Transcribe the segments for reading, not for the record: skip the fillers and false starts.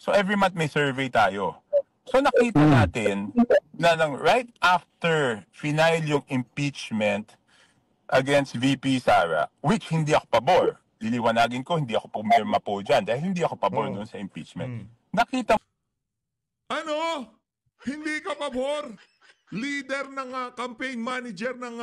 So every month may survey tayo. So nakita natin na right after final yung impeachment against VP Sara, which hindi ako pabor. Liliwanagin ko, hindi ako pumirma po dyan dahil hindi ako pabor doon sa impeachment. Nakita Ano? Hindi ka pabor? Leader ng campaign manager ng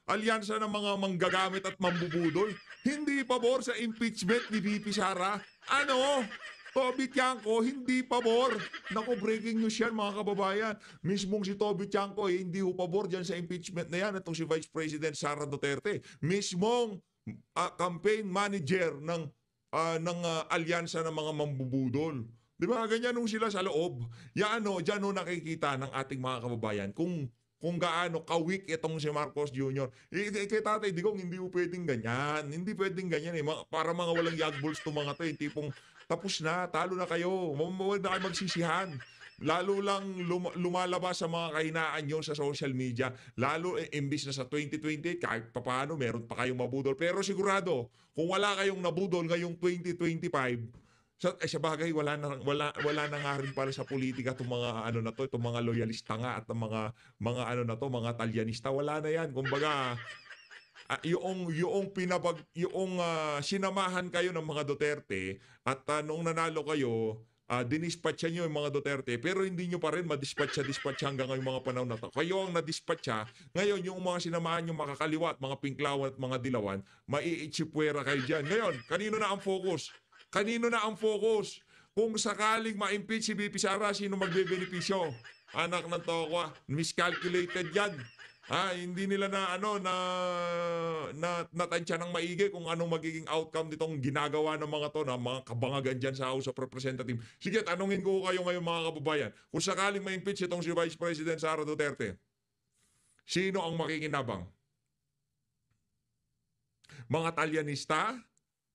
alyansa ng mga manggagamit at mambubudol. Hindi pabor sa impeachment ni VP Sara. Ano? Toby Tiangco, hindi pabor. Naku, breaking news yan mga kababayan. Mismong si Toby Tiangco, hindi ho pabor dyan sa impeachment na yan. Itong si Vice President Sara Duterte. Mismong campaign manager ng alyansa ng mga mambubudol. Di ba? Ganyan nung sila sa loob. Yan dyan nakikita ng ating mga kababayan kung gaano ka-weak itong si Marcos Jr. Kay Tatay Digong, hindi po pwedeng ganyan. Hindi pwedeng ganyan eh. Para mga walang yagballs to mga to eh. Tipong tapos na, talo na kayo. Huwag na kayo magsisihan. Lalo lang lumalabas sa mga kahinaan nyo sa social media. Lalo imbis na sa 2028, kahit papaano, meron pa kayong mabudol. Pero sigurado, kung wala kayong nabudol ngayong 2025, sa bagay, wala na nga rin pala sa politika itong mga itong mga loyalista nga at mga talyanista. Wala na yan. Kumbaga, sinamahan kayo ng mga Duterte at noong nanalo kayo, dinispatcha nyo yung mga Duterte pero hindi nyo pa rin madispatcha hanggang ngayong mga panahon na to. Kayo ang nadispatcha. Ngayon, yung mga sinamahan nyo makakaliwa at mga pinklawan at mga dilawan, maiitsipwera kayo dyan. Ngayon, kanino na ang focus? Kung sakaling ma-impeach si VP Sara, sino magbebenepisyo? Anak ng tokwa, miscalculated yan. Hindi nila natansya ng maigi kung anong magiging outcome nitong ginagawa ng mga to na mga kabangagan dyan sa House of Representatives. Sige, tanungin ko kayo ngayon mga kababayan. Kung sakaling ma-impeach itong si Vice President Sara Duterte, sino ang makikinabang? Mga talyanista?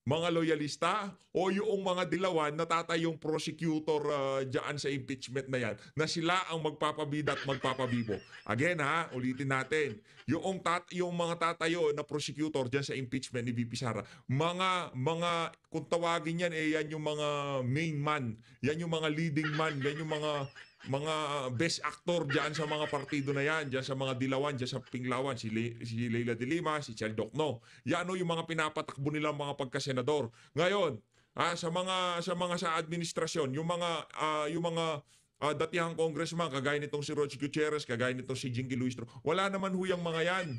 Mga loyalista o yung mga dilawan na tatayong prosecutor dyan sa impeachment na yan na sila ang magpapabida at magpapabibo. Again ulitin natin. Yung mga tatayo na prosecutor dyan sa impeachment ni VP Sara, mga kung tawagin yan yan yung mga main man, yan yung mga leading man, yan yung mga best actor dyan sa mga partido na yan, dyan sa mga dilawan, dyan sa Pinglawan, si Leila de Lima, si Chel Docno. Yan yung mga pinapatakbo nilang mga pagkasenador. Ngayon, sa administrasyon, yung mga datihang congressman, kagaya nitong si Roch Gutierrez, kagaya nitong si Jinky Luistro, wala naman huyang mga yan.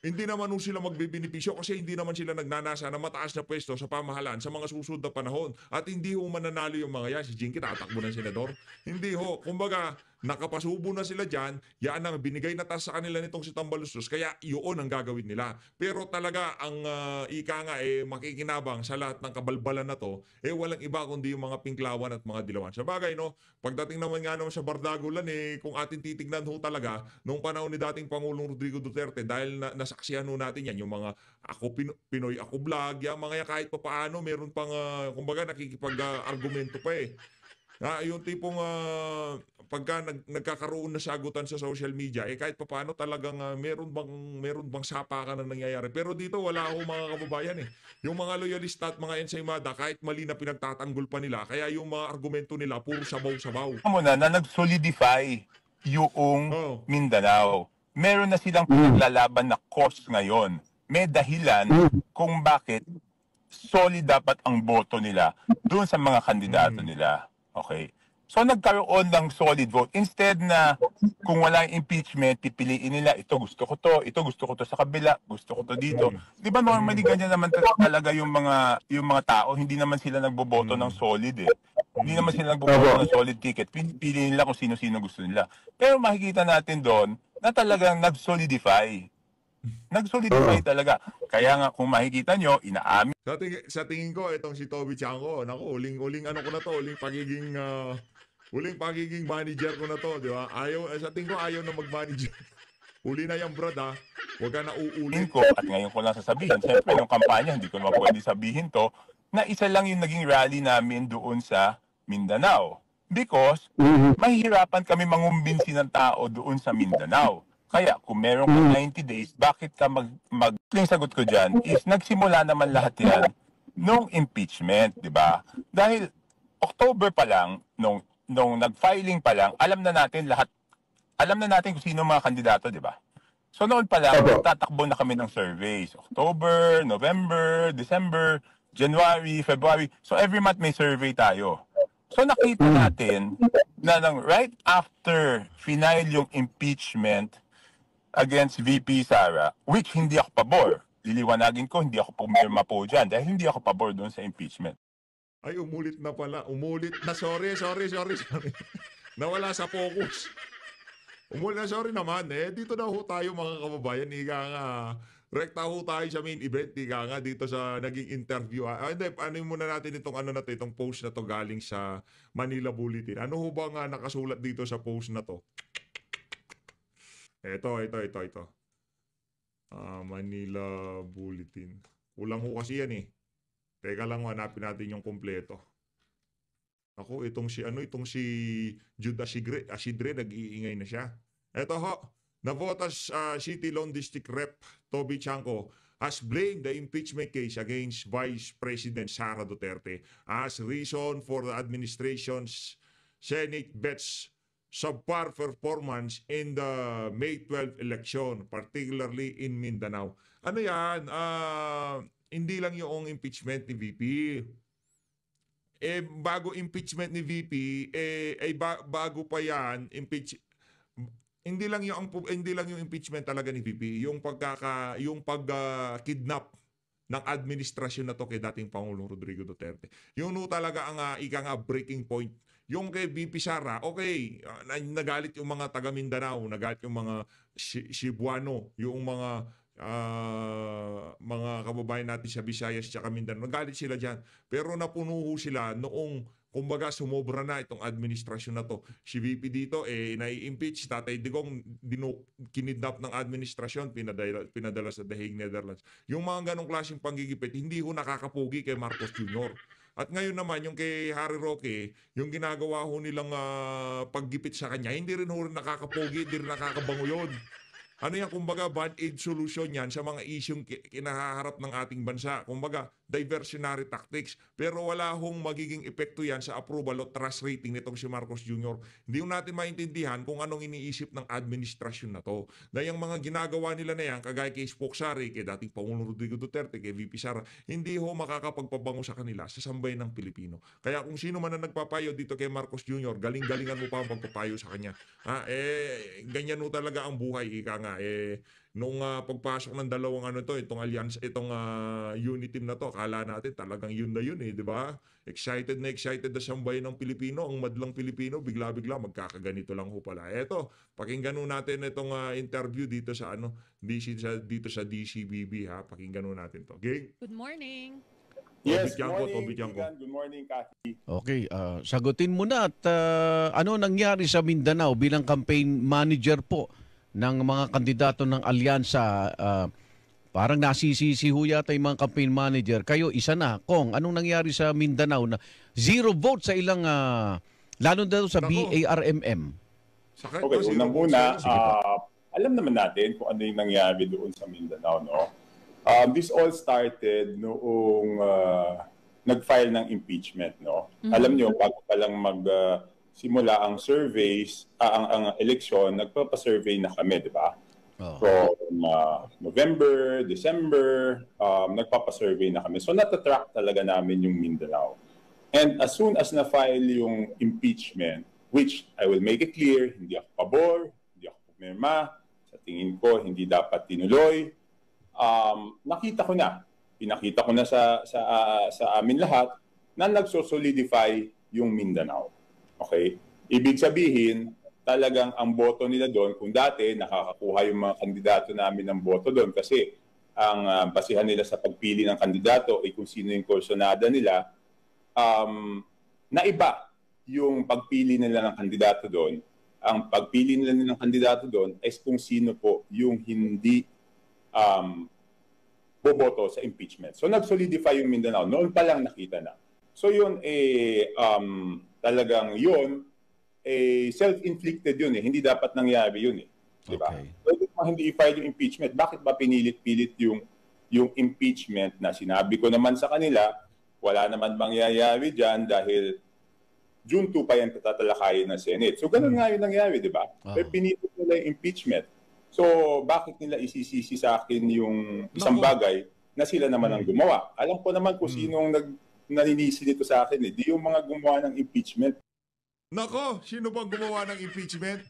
Hindi naman sila magbebenepisyo kasi hindi naman sila nagnanasa na mataas na pwesto sa pamahalaan sa mga susunod na panahon. At hindi mananalo yung mga yan. Si Jinky tatakbo ng senador. Hindi kumbaga, nakapasubo na sila dyan, yan ang binigay na task sa kanila nitong si Tambaluslos, kaya yun ang gagawin nila. Pero talaga, ang makikinabang sa lahat ng kabalbalan na to, walang iba kundi yung mga pinklawan at mga dilawan. Sa bagay, pagdating naman nga naman sa Bardagulan, kung atin titignan talaga, nung panahon ni dating Pangulong Rodrigo Duterte, dahil nasaksihan natin yan, yung mga Pinoy Ako Vlog, yung mga kahit pa paano, meron pang, kumbaga, nakikipag-argumento pa yung tipong pagka nagkakaroon na sagutan sa social media, kahit papaano talagang meron bang sapakan na nangyayari. Pero dito wala ako mga kababayan Yung mga loyalista at mga ensaymada, kahit mali na pinagtatanggol pa nila, kaya yung mga argumento nila puro sabaw-sabaw. Muna na nag-solidify yung Mindanao. Meron na silang pinaglalaban na cause ngayon. May dahilan kung bakit solid dapat ang boto nila doon sa mga kandidato nila. Okay. So nagkaroon ng solid vote. Instead na kung wala impeachment, pipiliin nila, ito gusto ko to sa kabila, gusto ko to dito. Di ba normally ganyan naman talaga yung mga tao, hindi naman sila nagboboto ng solid Hindi naman sila nagboboto ng solid ticket. Pili nila kung sino-sino gusto nila. Pero makikita natin doon na talagang nag-solidify. Nag-solidify talaga. Kaya nga kung makikita nyo, inaamin. Sa tingin ko, itong si Toby Tiangco, uling pagiging manager ko na to, di ba? Sa tingin ko, ayaw na mag-manager. Uli na yan, brad, Huwag ka na uulit. At ngayon ko lang sasabihin, siyempre, yung kampanya, hindi ko naman pwede sabihin to, na isa lang yung naging rally namin doon sa Mindanao. Because, mahihirapan kami mangumbinsi ng tao doon sa Mindanao. Kaya, kung meron ka 90 days, bakit ka yung sagot ko dyan is, nagsimula naman lahat yan nung impeachment, di ba? Dahil, October pa lang, nung nag-filing pa lang, alam na natin kung sino mga kandidato, di ba? So noon pa lang, tatakbo na kami ng surveys. October, November, December, January, February. So every month may survey tayo. So nakita natin na right after final yung impeachment against VP Sara, which hindi ako pabor. Liliwanagin ko, hindi ako pumirma po dyan dahil hindi ako pabor doon sa impeachment. Ay, umulit na pala. Umulit na. Sorry. Nawala sa focus. Umulit na, sorry naman. Dito na ho tayo mga kababayan. Ika nga, rekta ho tayo sa main event. Ika nga, dito sa naging interview. Hindi, ano muna natin itong post na to galing sa Manila Bulletin. Ano ho ba nga nakasulat dito sa post na to? Ito. Manila Bulletin. Kulang ho kasi yan eh. Teka lang, hanapin natin yung kompleto. Ako, itong si Judas Asidre, nag-iingay na siya. Ito ho, Navotas City Lone District Rep Toby Chanco has blamed the impeachment case against Vice President Sara Duterte as reason for the administration's Senate bets subpar performance in the May 12 election, particularly in Mindanao. Ano yan? Hindi lang yung impeachment ni VP. Bago impeachment ni VP, bago pa yan, hindi lang yung impeachment talaga ni VP, yung pag-kidnap ng administrasyon na to kay dating Pangulong Rodrigo Duterte. Yun talaga ang breaking point. Yung kay VP Sara, okay, nagalit yung mga taga Mindanao, nagalit yung mga Cebuano, yung mga kababayan natin sa Visayas at Mindanao. Nagalit sila dyan. Pero napuno sila noong, kumbaga, sumobra na itong administrasyon na to. Si VP dito, nai-impeach. Tatay Digong, kinidnap ng administrasyon, pinadala sa The Hague, Netherlands. Yung mga ganong klaseng panggigipit, hindi ho nakakapugi kay Marcos Jr. At ngayon naman, yung kay Harry Roque, yung ginagawa ho nilang paggipit sa kanya, hindi rin ho nakakapugi, hindi rin nakakabango yun. Ano yan, kumbaga, band-aid solution yan sa mga isyong kinaharap ng ating bansa. Kumbaga, diversionary tactics. Pero wala hong magiging epekto yan sa approval o trust rating nitong si Marcos Jr. Hindi natin maintindihan kung anong iniisip ng administrasyon na to. Dahil yung mga ginagawa nila na yan, kagaya kay Spoksari, kay dating Pangulong Rodrigo Duterte, kay VP Sara, hindi ho makakapagpabango sa kanila sa sambayan ng Pilipino. Kaya kung sino man na nagpapayo dito kay Marcos Jr., galing-galingan mo pa ang pagpapayo sa kanya. Ganyan ho talaga ang buhay, ika nga. Nung pagpasok ng dalawang itong alliance, itong unit team na to, akala natin talagang yun na yun di ba? Excited na sambayan ng Pilipino, ang madlang Pilipino, bigla-bigla magkakaganito lang ho pala. Eto, pakinggan natin itong interview dito sa dito sa DCBB ha. Pakinggan natin to. Okay? Good morning. Yes, good morning. Good morning, Kathy. Okay, sagutin mo na at ano nangyari sa Mindanao bilang campaign manager po ng mga kandidato ng alyansa. Parang nasisisi ho yata yung mga campaign manager. Kayo, isa na. Kong, anong nangyari sa Mindanao na 0 vote sa ilang, lalo na sa BARMM? Okay, unang-una, alam naman natin kung ano yung nangyari doon sa Mindanao, no? This all started noong nag-file ng impeachment, no? Alam nyo, bago pa lang simula ang surveys, ang eleksyon, nagpapa-survey na kami, di ba? From November, December, nagpapa-survey na kami. So natatrack talaga namin yung Mindanao. And as soon as na-file yung impeachment, which I will make it clear, hindi ako pabor, hindi ako pumirma, sa tingin ko hindi dapat tinuloy, pinakita ko na sa amin lahat na nagsosolidify yung Mindanao. Okay? Ibig sabihin, talagang ang boto nila doon, kung dati nakakakuha yung mga kandidato namin ng boto doon kasi ang basihan nila sa pagpili ng kandidato ay kung sino yung kursunada nila, naiba yung pagpili nila ng kandidato doon. Ang pagpili nila ng kandidato doon ay kung sino po yung hindi boboto sa impeachment. So nag-solidify yung Mindanao. Noon pa lang nakita na. So yun, talagang yun, self-inflicted yun hindi dapat nangyari yun diba? Okay. Pwede mo hindi i-file yung impeachment. Bakit ba pinilit-pilit yung impeachment na sinabi ko naman sa kanila, wala naman mangyayari dyan dahil June 2 pa yan tatalakayin ng Senate. So ganun nga yung nangyari, di ba? Pero pinili nila yung impeachment. So bakit nila isisisi sa akin yung isang bagay na sila naman ang gumawa? Alam ko naman kung sinong naninisi nito sa akin. Di yung mga gumawa ng impeachment. Nako, sino bang gumawa ng impeachment?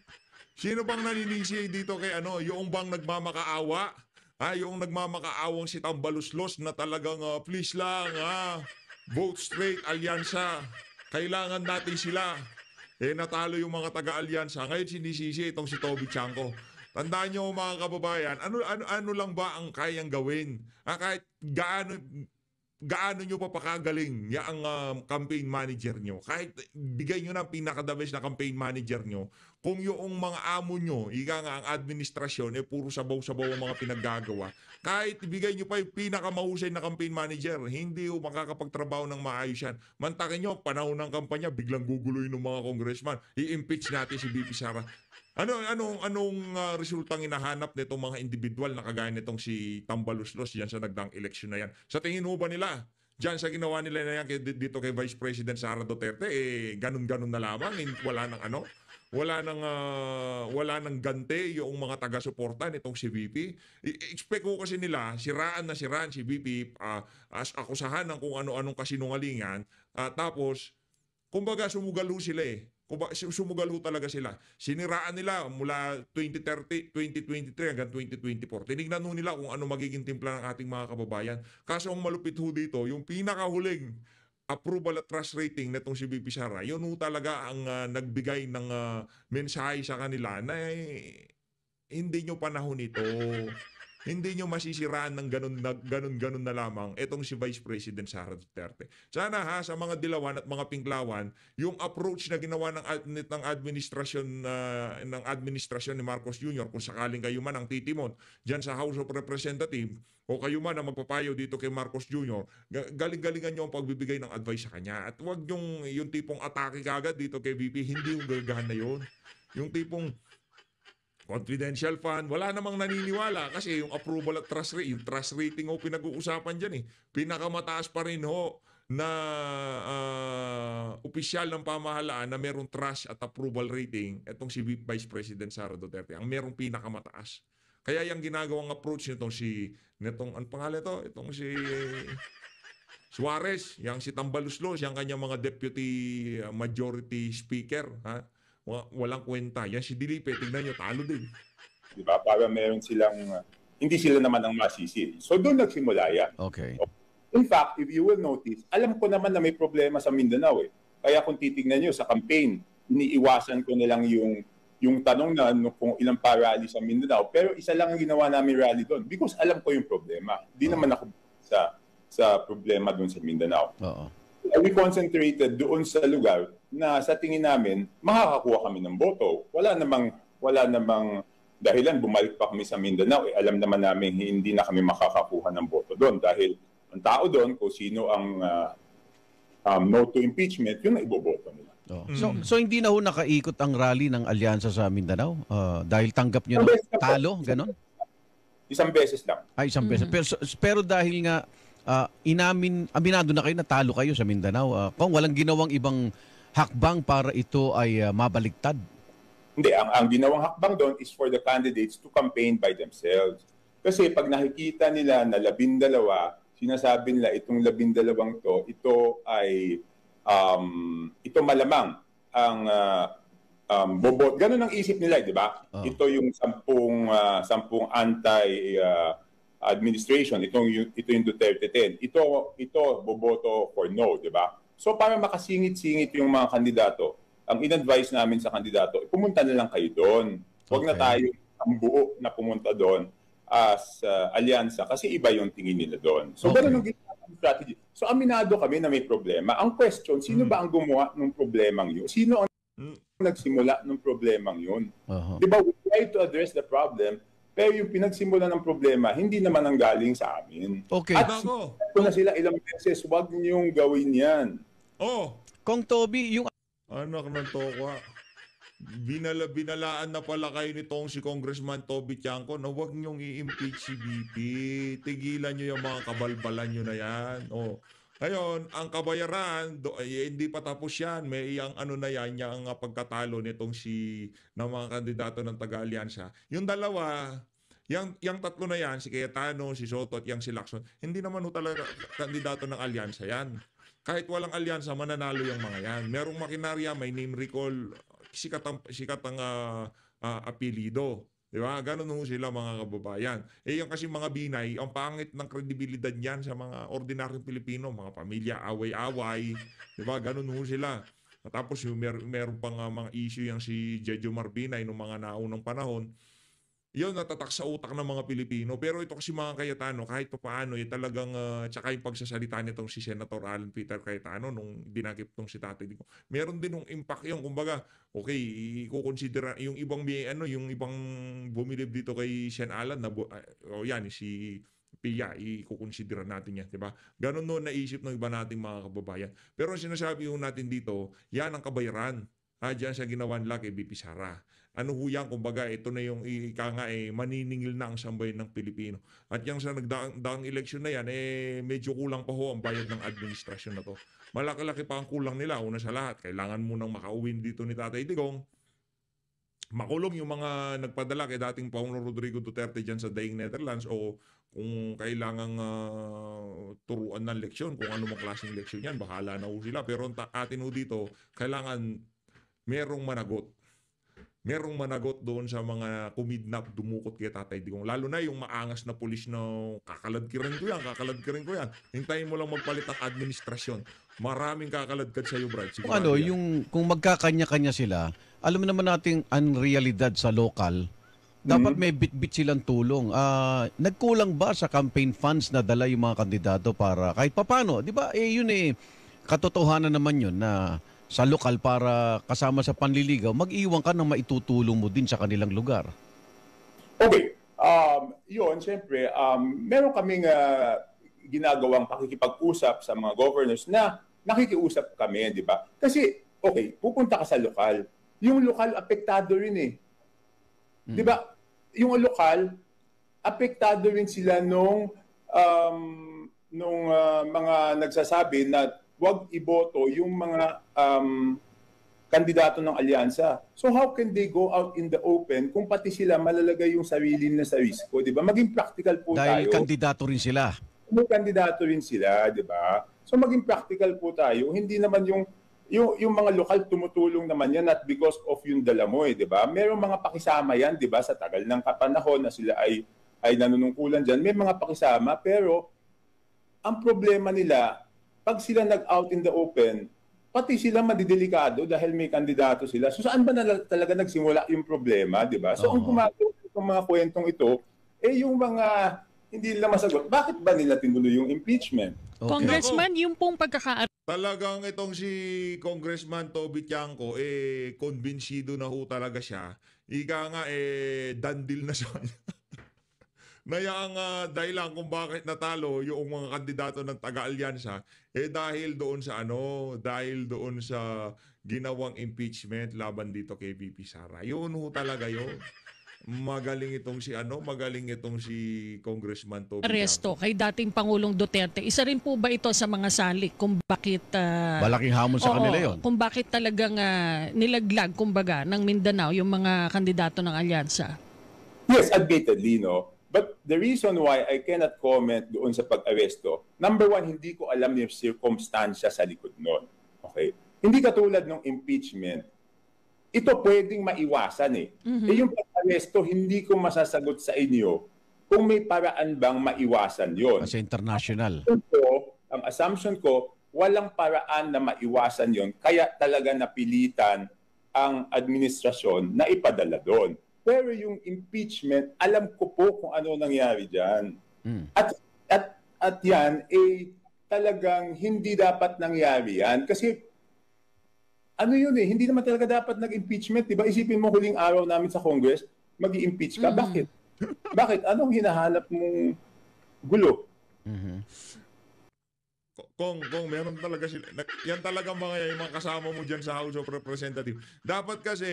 Sino bang naninisi dito kay ano? Yung bang nagmamakaawa? Yung nagmamakaawang si Tambaluslos na talagang please lang, vote straight, alyansa. Kailangan natin sila. Natalo yung mga taga-alyansa. Ngayon sinisisi itong si Toby Chanco. Tandaan nyo mga kababayan, ano lang ba ang kayang gawin? Kahit gaano nyo papakagaling ang campaign manager nyo. Kahit bigay nyo na pinaka-the best na campaign manager nyo, kung yung mga amo nyo, ika nga ang administrasyon, puro sabaw-sabaw ang mga pinaggagawa, kahit ibigay nyo pa yung pinakamahusay na campaign manager, hindi yung makakapagtrabaho ng maayos yan. Mantakin nyo, panahon ng kampanya, biglang guguloy ng mga congressman, i-impeach natin si BP Sara. Anong resultang hinahanap nitong mga individual na kagaya nitong si Tambaluslos diyan sa nagdaang eleksyon na yan? Sa tingin mo ba nila, diyan sa ginawa nila na yan dito kay Vice President Sara Duterte, ganun-ganun na lamang, wala nang gante yung mga taga-suporta nitong si VP. Expect ko kasi nila, siraan si VP, as akusahan ng kung ano-anong kasinungalingan, tapos, kumbaga sumugalo sila Sumugalo talaga sila. Siniraan nila mula 2023 hanggang 2024. Tinignan nila kung ano magiging timpla ng ating mga kababayan. Kaso ang malupit ho dito, yung pinakahuling approval at trust rating netong si BP Sara, yun ho talaga ang nagbigay ng mensahe sa kanila na hindi nyo panahon ito. Hindi nyo masisiraan ng ganun na lamang itong si Vice President Sara Duterte. Sana sa mga dilawan at mga pinklawan, yung approach na ginawa ng administrasyon ni Marcos Jr., kung sakaling kayo man ang titimon dyan sa House of Representatives, o kayo man ang magpapayo dito kay Marcos Jr., galing-galingan nyo ang pagbibigay ng advice sa kanya. At huwag yung tipong atake kagad dito kay VP, hindi yung gagahan na yun. Yung tipong confidential fund, wala namang naniniwala kasi yung approval at trust rating pinag-uusapan dyan Pinakamataas pa rin na opisyal ng pamahalaan na merong trust at approval rating, itong si Vice President Sara Duterte, ang merong pinakamataas. Kaya yung ginagawang approach nitong ang pangalan ito? Itong si Suarez, yung si Tambaluslos, yung kanyang mga deputy majority speaker, walang kwenta. Yan si Dilipe, tignan nyo, talo din. Diba? Para meron silang, hindi sila naman ang masisi. So doon nagsimula yan. Okay. In fact, if you will notice, alam ko naman na may problema sa Mindanao Kaya kung titignan nyo sa campaign, iniiwasan ko na lang yung tanong na kung ilang pa rally sa Mindanao. Pero isa lang ang ginawa namin rally doon because alam ko yung problema. Hindi naman ako sa problema doon sa Mindanao. We concentrated doon sa lugar na sa tingin namin makakakuha kami ng boto. Wala namang dahilan bumalik pa kami sa Mindanao. Alam naman namin hindi na kami makakakuha ng boto doon dahil ang tao doon kung sino ang no to impeachment, yun na iboboto nila. So hindi na ho nakaikot ang rally ng alyansa sa Mindanao dahil tanggap nyo na talo, ganon? Isang beses lang. Isang beses. Pero dahil nga aminado na kayo na talo kayo sa Mindanao. Kung walang ginawang ibang hakbang para ito ay mabaligtad. Hindi, ang ginawang hakbang doon is for the candidates to campaign by themselves. Kasi pag nakikita nila na 12, sinasabi nila itong 12 to, ito ay ito malamang ang bobot. Ganun ang isip nila, di ba? Ito yung 10 anti-administration, ito yung Duterte 10. Ito boboto for no, di ba? So para makasingit-singit yung mga kandidato, ang in-advise namin sa kandidato, pumunta na lang kayo doon. Huwag na tayo ang buo na pumunta doon as alyansa kasi iba yung tingin nila doon. So ganun ang strategy. So aminado kami na may problema. Ang question, sino ba ang gumawa ng problemang yun? Sino ang nagsimula ng problemang yun? Di ba, we try to address the problem, pero yung pinagsimula ng problema, hindi naman ang galing sa amin. Okay. At kung na sila ilang beses, huwag niyong gawin yan. Kung Toby, yung anak ng tokwa, binalaan na pala kayo nitong si Congressman Toby Chanco na huwag niyong i-impeach si BP. Tigilan niyo yung mga kabalbalan niyo na yan. Ngayon, ang kabayaran, hindi pa tapos yan. May iyang ano na yan, yung pagkatalo nitong ng mga kandidato ng taga-alyansa. Yung dalawa, yung tatlo na yan, si Cayetano, si Soto at yung si Lacson, hindi naman talaga kandidato ng alyansa yan. Kahit walang alyansa, mananalo yung mga yan. Merong makinarya, may name recall, sikat ang apelido. Di ba? Ganun ho sila mga kababayan. Yung kasi mga binay, ang pangit ng kredibilidad niyan sa mga ordinaryong Pilipino, mga pamilya, away-away. Di ba? Ganun ho sila. Tapos yung meron pang mga issue yung si Jejo Marbinay noong mga naunang panahon. Yun, natatak sa utak ng mga Pilipino. Pero ito kasi mga Cayetano, kahit pa paano, talagang, tsaka yung pagsasalita nitong si Senator Alan Peter Cayetano nung dinakip tong si Tatay Digong, meron din ng impact yun. Kumbaga, okay, i-consider yung ibang, yung ibang bumilib dito kay Sen Alan, na, yan, si Pia, i-consider natin yan, di ba? Ganon noon naisip ng iba nating mga kababayan. Pero ang sinasabi yung natin dito, yan ang kabayaran. Diyan sa ginawa nila kay BP Sara. Ano ho yan? Kumbaga, ito na yung maniningil na ang sambayan ng Pilipino. At yung sa nagdaang eleksyon na yan, medyo kulang pa ho ang bayad ng administrasyon na to. Malaki-laki pa ang kulang nila. Una sa lahat, kailangan munang makauwin dito ni Tatay Digong. Makulong yung mga nagpadala kay dating Pangulong Rodrigo Duterte dyan sa daing Netherlands, o kung kailangang turuan ng leksyon, kung ano mang klaseng leksyon yan, bahala na ho sila. Pero atin ho dito, kailangan merong managot. Merong managot doon sa mga kumidnap, dumukot kay Tatay Digong. Lalo na yung maangas na pulis na kakaladkirin ko yan. Hintayin mo lang magpalit ang administrasyon. Maraming kakaladkad sa iyo, Brad. Sige, kung magkakanya-kanya sila, alam mo naman nating ang realidad sa lokal, dapat may bit-bit silang tulong. Nagkulang ba sa campaign funds na dala yung mga kandidato para kahit papano? Di ba? Yun katotohanan naman yun na sa lokal para kasama sa panliligaw, mag-iwan ka ng maitutulong mo din sa kanilang lugar. Okay. Yun, siyempre, meron kaming ginagawang pakikipag-usap sa mga governors na nakikiusap kami, di ba? Kasi, okay, pupunta ka sa lokal. Yung lokal, apektado rin eh. Di ba? Yung lokal, apektado rin sila nung mga nagsasabi na wag iboto yung mga kandidato ng alyansa. So how can they go out in the open kung pati sila malalagay yung sarili nila sa risko, di ba? Maging practical po tayo. Dahil kandidato rin sila. May kandidato rin sila, di ba? So maging practical po tayo. Hindi naman yung mga lokal tumutulong naman yan not because of yung dala mo, di ba? Merong mga pakisama yan, di ba? Sa tagal ng kapanahon na sila ay nanunungkulan dyan. May mga pakisama, pero ang problema nila, pag sila nag-out in the open, pati sila madidelikado dahil may kandidato sila. So saan ba talaga nagsimula yung problema, di ba? So ang gumagawa ng mga kwentong ito, yung mga hindi nila masagot, bakit ba nila tinuloy yung impeachment? Okay. Congressman, yung pong talagang itong si Congressman Toby Tiangco, konbinsido na ho talaga siya. Ika nga, dandil na siya. Na yung dahilan kung bakit natalo yung mga kandidato ng taga-alyansa, dahil doon sa ginawang impeachment laban dito kay VP Sara. Yun ho talaga yun. Magaling itong si Congressman Toby aresto kay dating Pangulong Duterte. Isa rin po ba ito sa mga salik kung bakit malaking hamon sa kanila yon? Kung bakit talagang nilaglag kumbaga ng Mindanao yung mga kandidato ng alyansa? Yes, admittedly, no. But the reason why I cannot comment doon sa pag-aresto, number one, hindi ko alam yung circumstansya sa likod nun. Okay? Hindi katulad ng impeachment. Ito pwedeng maiwasan eh. Yung pag-aresto, hindi ko masasagot sa inyo kung may paraan bang maiwasan yon. Kasi international. Ang assumption ko, walang paraan na maiwasan yon. Kaya talaga napilitan ang administrasyon na ipadala doon. Pero yung impeachment, alam ko po kung ano nangyari dyan. At yan, talagang hindi dapat nangyari yan. Kasi, hindi naman talaga dapat nag-impeachment. Diba? Isipin mo huling araw namin sa Congress, mag-i-impeach ka. Bakit? Bakit? Anong hinahanap mong gulo? Kung meron talaga sila, yan talaga yung mga kasama mo dyan sa House of Representatives. Dapat kasi,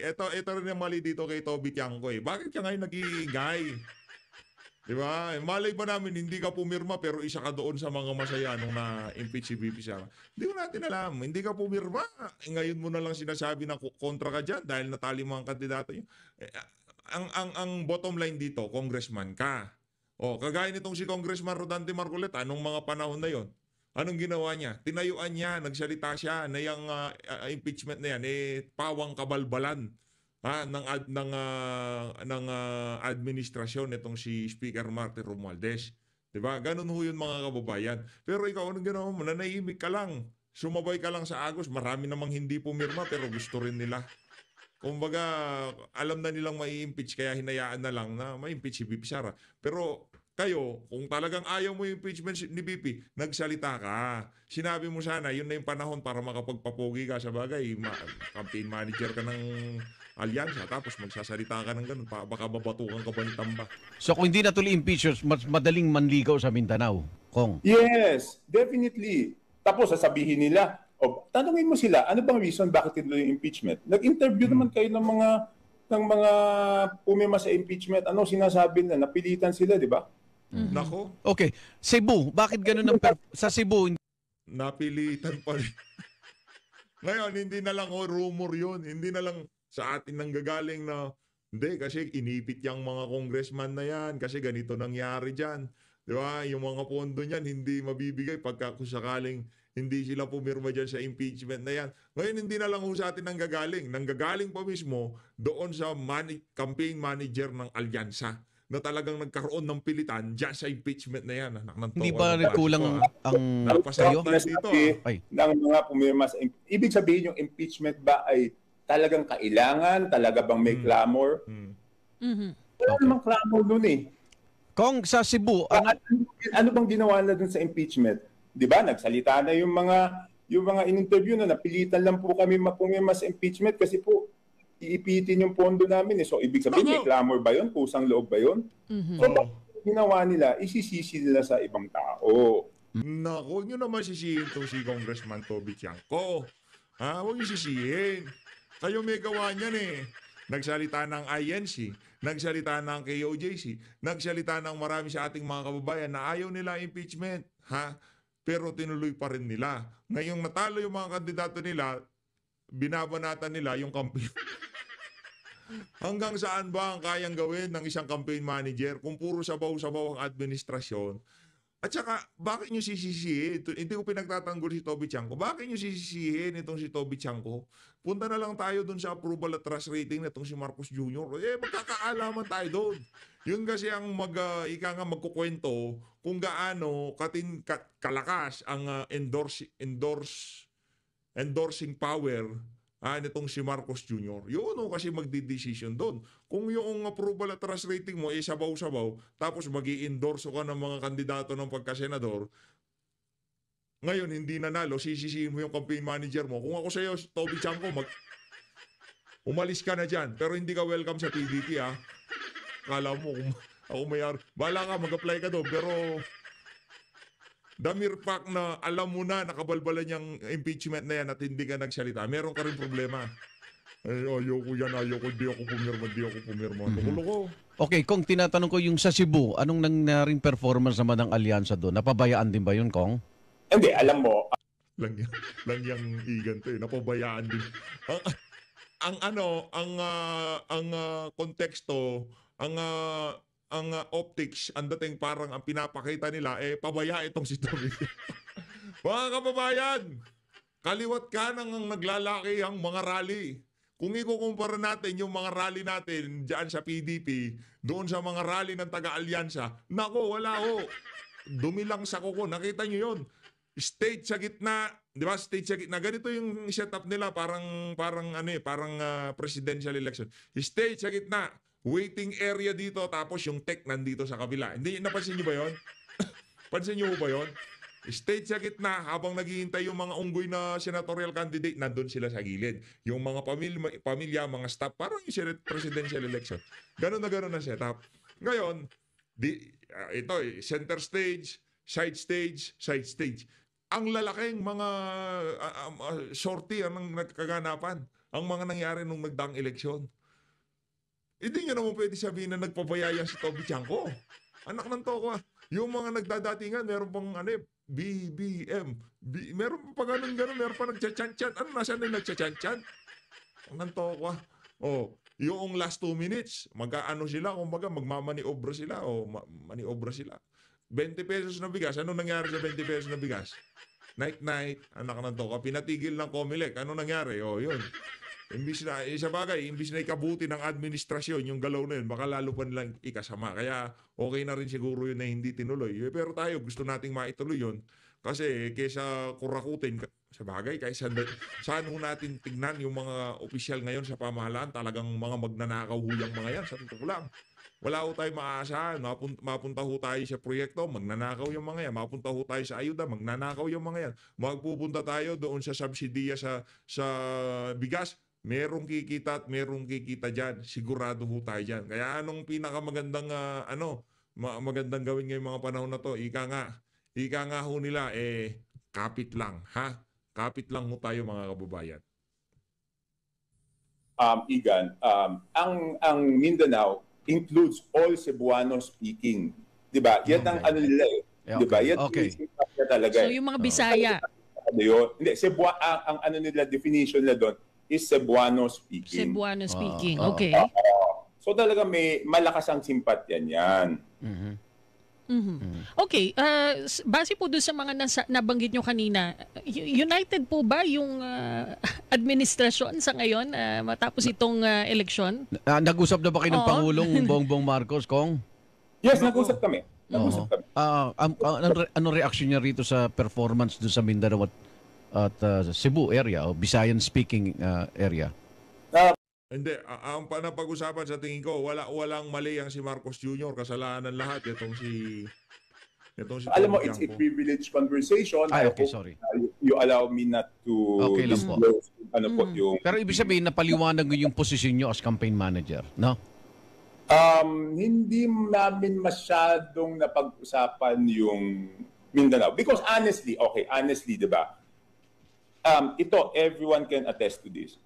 ito rin yung mali dito kay Toby Tiangco. Bakit ka ngayon nag-iingay? Di ba? Malay ba namin hindi ka pumirma pero isa ka doon sa mga masaya nung na-impeach si VP Sara. Hindi ko natin alam. Hindi ka pumirma. Ngayon mo na lang sinasabi na kontra ka dyan dahil natali mga kandidato nyo. Ang bottom line dito, congressman ka. O, kagaya nitong si Congressman Rodante Marcoleta, anong mga panahon na yon? Anong ginawa niya? Tinayuan niya, nagsalita siya na yung impeachment na yan, pawang kabalbalan ng administrasyon nitong si Speaker Martin Romualdez. 'Di ba? Ganun ho 'yun mga kababayan. Pero ikaw anong ginawa mo? Nanahimik ka lang. Sumabay ka lang sa agos. Marami namang hindi pumirma pero gusto rin nila. Kumbaga, alam na nilang mai-impeach kaya hinayaan na lang na mai-impeach si VP Sara. Pero kayo, kung talagang ayaw mo yung impeachment ni VP, nagsalita ka. Sinabi mo sana, yun na yung panahon para makapagpapogi ka sa bagay. Campaign manager ka ng alyansa, tapos magsasalita ka ng ganun, baka babatukan ka ba ni Tamba? So kung hindi natuloy impeachment, mas madaling manligaw sa Mindanao, Kong? Yes, definitely. Tapos sasabihin nila, tanungin mo sila, ano bang reason bakit tinuloy yung impeachment? Nag-interview naman kayo ng mga pumima sa impeachment. Ano sinasabi na? Napilitan sila, di ba? Nako. Okay. Cebu, bakit ganun sa Cebu? Napilitan pa rin. Ngayon, hindi na lang rumor yun. Hindi na lang sa atin nanggagaling na, hindi, kasi inipit yung mga congressman na yan, kasi ganito nangyari dyan. Di ba? Yung mga pondo niyan, hindi mabibigay pagka kung sakaling hindi sila pumirma dyan sa impeachment na yan. Ngayon, hindi na lang sa atin nanggagaling. Nanggagaling pa mismo doon sa campaign manager ng alyansa na talagang nagkaroon ng pilitan dyan sa impeachment na yan. Hindi ba kulang ang pasayo? Ng mga pumirma sa ibig sabihin yung impeachment ba ay talagang kailangan? Talaga bang may clamor? Wala namang clamor dun eh. Kong, sa Cebu, ano bang ginawa na dun sa impeachment? Di ba? Nagsalita na yung mga in-interview na napilitan lang po kami pumirma sa impeachment kasi po iipitin yung pondo namin eh. So, ibig sabihin, may clamor ba yun? Kusang loob ba yun? So, ginawa nila, isisisi nila sa ibang tao. Naku, nyo naman sisihin itong si Congressman Toby Tiangco. Huwag nyo sisihin. Kayo may gawa niyan eh. Nagsalita ng INC, nagsalita ng KOJC, nagsalita ng marami sa ating mga kababayan na ayaw nila impeachment. Pero tinuloy pa rin nila. Ngayong natalo yung mga kandidato nila, binabanatan nila yung campaign. Hanggang saan ba ang kayang gawin ng isang campaign manager kung puro sabaw-sabaw ang administrasyon? At saka, bakit nyo sisisihin? Hindi ko pinagtatanggol si Toby Tiangco. Bakit nyo sisisihin itong si Toby Tiangco? Punta na lang tayo dun sa approval at trust rating na itong si Marcos Jr. Magkakaalaman tayo dun. Yun kasi ang magkukwento kung gaano kalakas ang endorsing power nitong si Marcos Jr. Yun kasi magdi-decision doon. Kung yung approval at trust rating mo sabaw-sabaw, tapos magi-endorso ka ng mga kandidato ng pagkasenador, ngayon hindi nanalo, sisisihin mo yung campaign manager mo. Kung ako sa iyo, Toby Tiangco, umalis ka na dyan, pero hindi ka welcome sa PDP Kala mo kung ako mayari. Bala ka, mag-apply ka doon, pero the mere fact na alam mo na nakabalbalan yung impeachment na yan at hindi ka nagsalita, meron ka rin problema. Ayoko yan, hindi ako pumirma. Loko. Okay, Kong, tinatanong ko yung sa Cebu, anong nangyaring performance naman ng alyansa doon? Napabayaan din ba yun, Kong? Hindi, alam mo. Lang yung igan to napabayaan din. Ang konteksto, ang optics, ang dating parang ang pinapakita nila, pabaya itong si Toby. Mga kababayan, kaliwat ka nang naglalaki ang mga rally. Kung ikukumpara natin yung mga rally natin dyan sa PDP, doon sa mga rally ng taga-alyansa, nako, wala ho. Dumilang sa kuko. Nakita nyo yun? Stage sa gitna, di ba? Stage sa gitna. Ganito yung setup nila, parang presidential election. Stage sa gitna. Waiting area dito, tapos yung tech nandito sa kabila. Hindi, napansin nyo ba yun? Pansin nyo ba yun? Stage sa gitna, habang naghihintay yung mga unggoy na senatorial candidate, nandun sila sa gilid. Yung mga pamilya, mga staff, parang yung presidential election. Ganon na setup. Ngayon, ito, center stage, side stage. Ang lalaking mga sortie ang nagkaganapan. Ang mga nangyari nung nagdaang eleksyon. Hindi nyo naman pwede sabihin na nagpabayaya si Toby Tiangco. Anak ng toko. Yung mga nagdadatingan, meron pang BBM. Meron pa ganun, meron pa nagchat-chat. Ano, nasaan na nagchat-chat? Ang toko. Yung last 2 minutes, mag-ano sila, kumbaga magmamaniobra sila maniobra sila. 20 pesos na bigas. Ano nangyari sa 20 pesos na bigas? Night, anak ng toko. Pinatigil ng Comelec. Ano nangyari? Yun. Imbis na ikabuti ng administrasyon yung galaw na yun, baka lalo pa nilang ikasama. Kaya okay na rin siguro yun na hindi tinuloy. Pero tayo, gusto nating maituloy yun. Kasi kaysa kurakutin, sa bagay, kaysa saan ho natin tignan yung mga opisyal ngayon sa pamahalaan, talagang mga magnanakaw huyang mga yan. Sa totoo lang. Wala ho tayo maaasahan. Mapunta ho tayo sa proyekto, magnanakaw yung mga yan. Mapunta ho tayo sa ayuda, magnanakaw yung mga yan. Magpupunta tayo doon sa subsidiya sa bigas, merong kikita at merong kikita dyan. Sigurado ho tayo dyan. Kaya anong pinakamagandang magandang gawin ngayong mga panahon na to? Ika nga ho nila, kapit lang, ha? Kapit lang ho tayo mga kababayan. Igan, ang Mindanao includes all Cebuano speaking. 'Di ba? Yan ang ano nila eh. 'Di ba? Yan talaga. So yung mga Bisaya. Hindi, ang ano nila definition nila doon is Cebuano speaking. Cebuano speaking. Okay. So talaga may malakas ang simpatyan yan. Okay, base po doon sa mga nabanggit nyo kanina, united po ba yung administrasyon sa ngayon matapos itong eleksyon? Nag-usap na ba kayo ng Pangulong Bongbong Marcos, Kong? Yes, nag-usap kami. Ano reaction niya rito sa performance doon sa Mindanao at Cebu area o Visayan speaking area? Hindi, ang panapag-usapan sa tingin ko, walang mali ang si Marcos Jr. Kasalanan lahat itong si alam mo, it's a privileged conversation. Okay, sorry. You allow me not to disclose yung... Pero ibig sabihin, napaliwanag yung posisyon nyo as campaign manager, no? Hindi namin masyadong napag-usapan yung Mindanao. Because honestly, di ba? Ito, everyone can attest to this.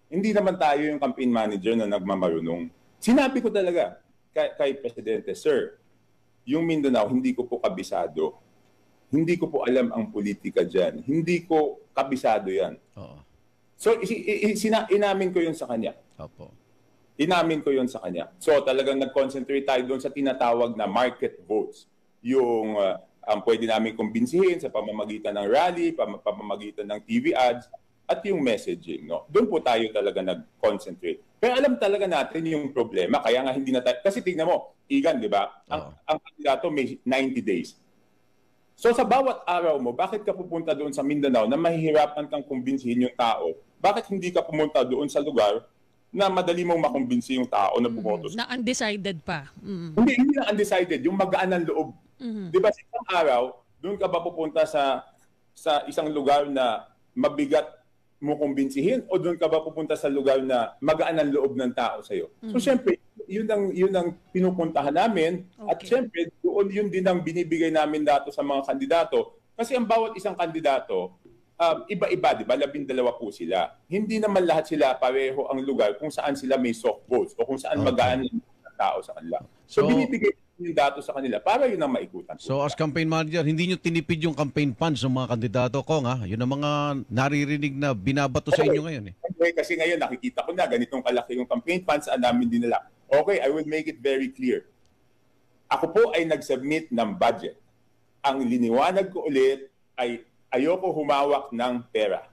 Hindi naman tayo yung campaign manager na nagmamarunong. Sinabi ko talaga kay Presidente, Sir, yung Mindanao, hindi ko po kabisado. Hindi ko po alam ang politika dyan. Hindi ko kabisado yan. So, inamin ko yun sa kanya. Inamin ko yun sa kanya. So, talagang nag-concentrate tayo doon sa tinatawag na market votes. Yung pwede namin kumbinsihin sa pamamagitan ng rally, pamamagitan ng TV ads, at yung messaging, no? Doon po tayo talaga nag-concentrate. Pero alam talaga natin yung problema, kaya nga hindi na tayo... Kasi tignan mo, Igan, di ba? Ang kandidato may 90 days. So sa bawat araw mo, bakit ka pupunta doon sa Mindanao na mahihirapan kang kumbinsihin yung tao? Bakit hindi ka pumunta doon sa lugar na madali mong makumbinsi yung tao na bumoto? Na undecided pa. Hindi na undecided. Yung magaan ng loob. Di ba sa isang araw, doon ka ba pupunta sa isang lugar na mabigat mo kumbinsihin o doon ka ba pupunta sa lugar na magaan ang loob ng tao sa'yo? So, syempre, yun ang pinupuntahan namin. Okay. At syempre, doon yun din ang binibigay namin dato sa mga kandidato. Kasi ang bawat isang kandidato, iba-iba, di ba? 12 po sila. Hindi naman lahat sila pareho ang lugar kung saan sila may soft votes o kung saan magaan ang tao sa kanila. So binibigay yung dato sa kanila para yun ang maikutan. So as campaign manager, hindi nyo tinipid yung campaign funds ng mga kandidato ko, nga? Yun ang mga naririnig na binabato sa inyo ngayon. Okay, kasi ngayon nakikita ko na ganitong kalaki yung campaign funds, ang namin dinala. Okay, I will make it very clear. Ako po ay nag-submit ng budget. Ang liniwanag ko ulit ay ayoko humawak ng pera.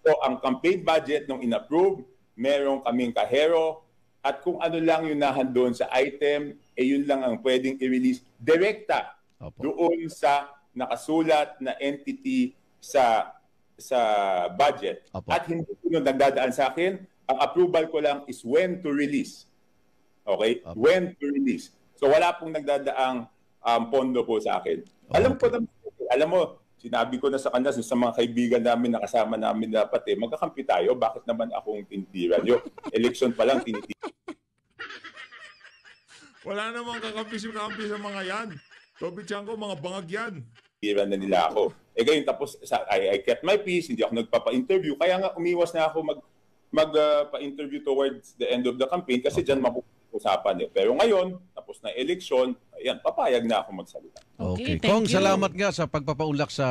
So ang campaign budget nung in-approve, meron kaming kahero, at kung ano lang yung nahandon sa item, yun lang ang pwedeng i-release direkta doon sa nakasulat na entity sa budget. At hindi ko yung nagdadaan sa akin, ang approval ko lang is when to release. Okay? When to release. So wala pong nagdadaang pondo po sa akin. Alam mo, sinabi ko na sa kanya, sa mga kaibigan namin, nakasama namin dapat magkakampi tayo, bakit naman akong tinitiran? Yung election pa lang, tinitiran. Wala namang kakampi sa mga yan. Tobichan ko, mga bangag yan. Tinitiran na nila ako. Ngayon, tapos, I kept my peace, hindi ako nagpapa-interview. Kaya nga, umiwas na ako magpa-interview towards the end of the campaign kasi dyan mapupusapan. Pero ngayon, tapos tapos na eleksyon, ayan, papayag na ako magsalita. Okay. thank Kong, you. salamat nga sa pagpapaunlak sa